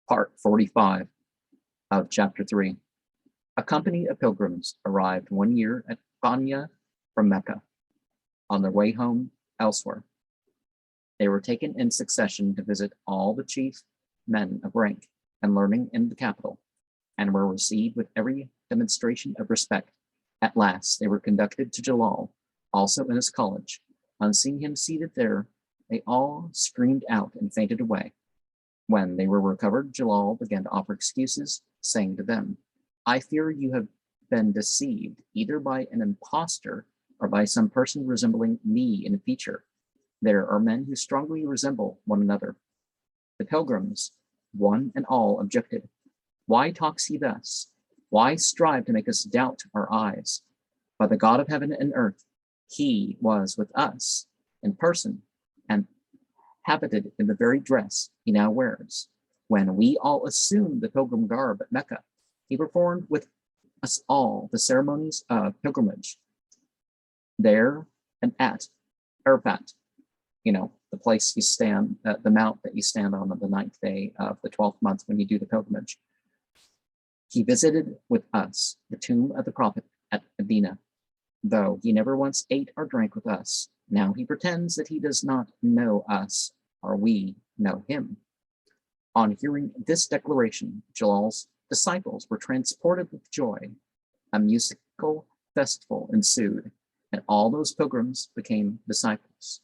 Part 45 of Chapter 3. A company of pilgrims arrived one year at Banya from Mecca. On their way home elsewhere, they were taken in succession to visit all the chief men of rank and learning in the capital, and were received with every demonstration of respect. At last they were conducted to Jalal, also in his college. On seeing him seated there, they all screamed out and fainted away. When they were recovered, Jalal began to offer excuses, saying to them, "I fear you have been deceived either by an impostor or by some person resembling me in feature. There are men who strongly resemble one another." The pilgrims, one and all, objected. "Why talks he thus? Why strive to make us doubt our eyes? By the God of heaven and earth, he was with us in person and habited in the very dress he now wears. When we all assumed the pilgrim garb at Mecca, he performed with us all the ceremonies of pilgrimage. There and at Arafat, the place you stand, the mount that you stand on the 9th day of the 12th month when you do the pilgrimage. He visited with us the tomb of the prophet at Medina, though he never once ate or drank with us. Now he pretends that he does not know us, or we know him." On hearing this declaration, Jalal's disciples were transported with joy. A musical festival ensued, and all those pilgrims became disciples.